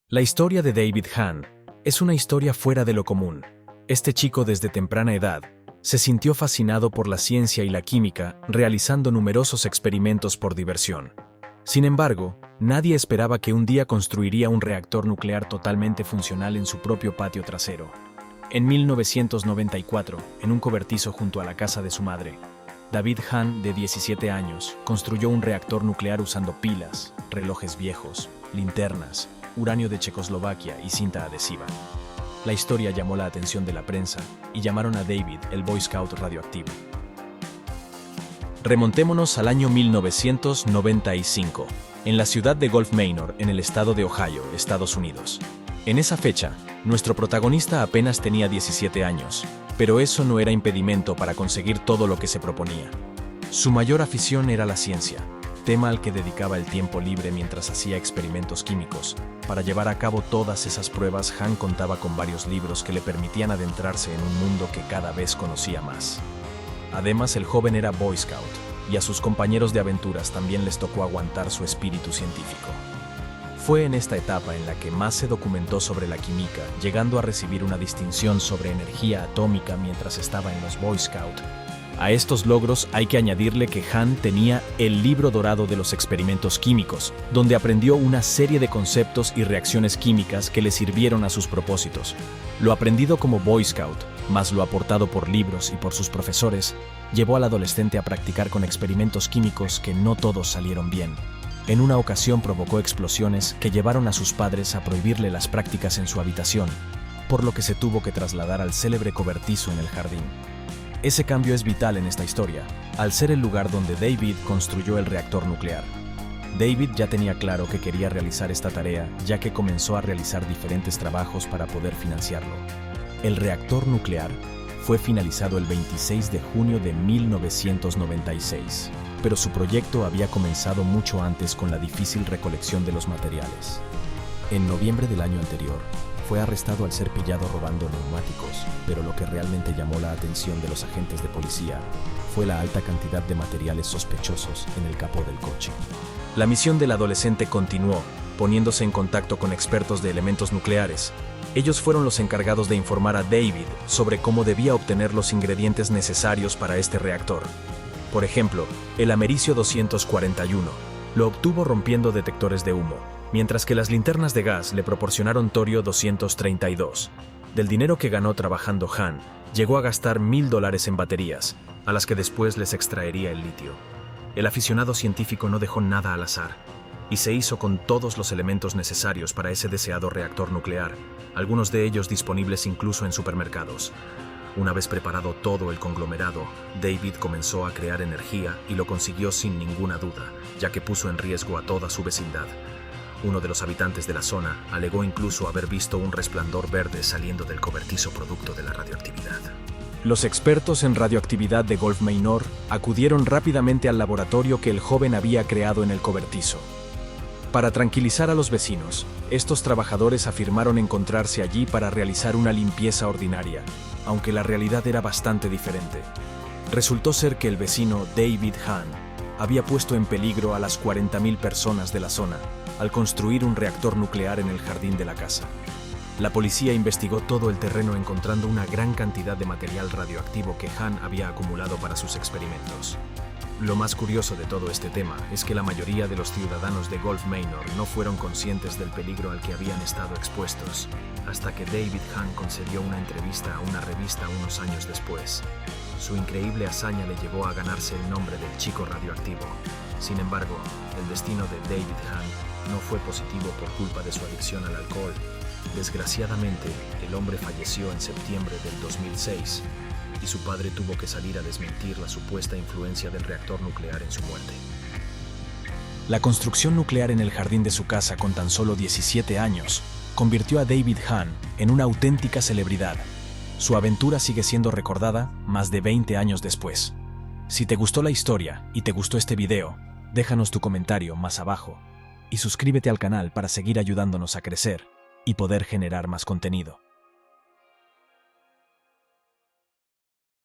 La historia de David Hahn es una historia fuera de lo común. Este chico desde temprana edad se sintió fascinado por la ciencia y la química, realizando numerosos experimentos por diversión. Sin embargo, nadie esperaba que un día construiría un reactor nuclear totalmente funcional en su propio patio trasero. En 1994, en un cobertizo junto a la casa de su madre, David Hahn, de 17 años, construyó un reactor nuclear usando pilas, relojes viejos, linternas, uranio de Checoslovaquia y cinta adhesiva. La historia llamó la atención de la prensa y llamaron a David el Boy Scout radioactivo. Remontémonos al año 1995, en la ciudad de Gulf Manor, en el estado de Ohio, Estados Unidos. En esa fecha, nuestro protagonista apenas tenía 17 años, pero eso no era impedimento para conseguir todo lo que se proponía. Su mayor afición era la ciencia, tema al que dedicaba el tiempo libre mientras hacía experimentos químicos. Para llevar a cabo todas esas pruebas, Hahn contaba con varios libros que le permitían adentrarse en un mundo que cada vez conocía más. Además, el joven era Boy Scout, y a sus compañeros de aventuras también les tocó aguantar su espíritu científico. Fue en esta etapa en la que más se documentó sobre la química, llegando a recibir una distinción sobre energía atómica mientras estaba en los Boy Scout. A estos logros hay que añadirle que Hahn tenía el libro dorado de los experimentos químicos, donde aprendió una serie de conceptos y reacciones químicas que le sirvieron a sus propósitos. Lo aprendido como Boy Scout, más lo aportado por libros y por sus profesores, llevó al adolescente a practicar con experimentos químicos que no todos salieron bien. En una ocasión provocó explosiones que llevaron a sus padres a prohibirle las prácticas en su habitación, por lo que se tuvo que trasladar al célebre cobertizo en el jardín. Ese cambio es vital en esta historia, al ser el lugar donde David construyó el reactor nuclear. David ya tenía claro que quería realizar esta tarea, ya que comenzó a realizar diferentes trabajos para poder financiarlo. El reactor nuclear fue finalizado el 26 de junio de 1996, pero su proyecto había comenzado mucho antes con la difícil recolección de los materiales. En noviembre del año anterior, fue arrestado al ser pillado robando neumáticos, pero lo que realmente llamó la atención de los agentes de policía fue la alta cantidad de materiales sospechosos en el capó del coche. La misión del adolescente continuó, poniéndose en contacto con expertos de elementos nucleares. Ellos fueron los encargados de informar a David sobre cómo debía obtener los ingredientes necesarios para este reactor. Por ejemplo, el americio 241 lo obtuvo rompiendo detectores de humo, mientras que las linternas de gas le proporcionaron torio 232. Del dinero que ganó trabajando, Hahn llegó a gastar $1,000 en baterías, a las que después les extraería el litio. El aficionado científico no dejó nada al azar, y se hizo con todos los elementos necesarios para ese deseado reactor nuclear, algunos de ellos disponibles incluso en supermercados. Una vez preparado todo el conglomerado, David comenzó a crear energía y lo consiguió sin ninguna duda, ya que puso en riesgo a toda su vecindad. Uno de los habitantes de la zona alegó incluso haber visto un resplandor verde saliendo del cobertizo producto de la radioactividad. Los expertos en radioactividad de Gulf Manor acudieron rápidamente al laboratorio que el joven había creado en el cobertizo. Para tranquilizar a los vecinos, estos trabajadores afirmaron encontrarse allí para realizar una limpieza ordinaria, aunque la realidad era bastante diferente. Resultó ser que el vecino David Hahn había puesto en peligro a las 40,000 personas de la zona al construir un reactor nuclear en el jardín de la casa. La policía investigó todo el terreno encontrando una gran cantidad de material radioactivo que Hahn había acumulado para sus experimentos. Lo más curioso de todo este tema es que la mayoría de los ciudadanos de Gulf Manor no fueron conscientes del peligro al que habían estado expuestos, hasta que David Hahn concedió una entrevista a una revista unos años después. Su increíble hazaña le llevó a ganarse el nombre del chico radioactivo. Sin embargo, el destino de David Hahn no fue positivo por culpa de su adicción al alcohol. Desgraciadamente, el hombre falleció en septiembre del 2006, y su padre tuvo que salir a desmentir la supuesta influencia del reactor nuclear en su muerte. La construcción nuclear en el jardín de su casa con tan solo 17 años convirtió a David Hahn en una auténtica celebridad. Su aventura sigue siendo recordada más de 20 años después. Si te gustó la historia y te gustó este video, déjanos tu comentario más abajo y suscríbete al canal para seguir ayudándonos a crecer y poder generar más contenido.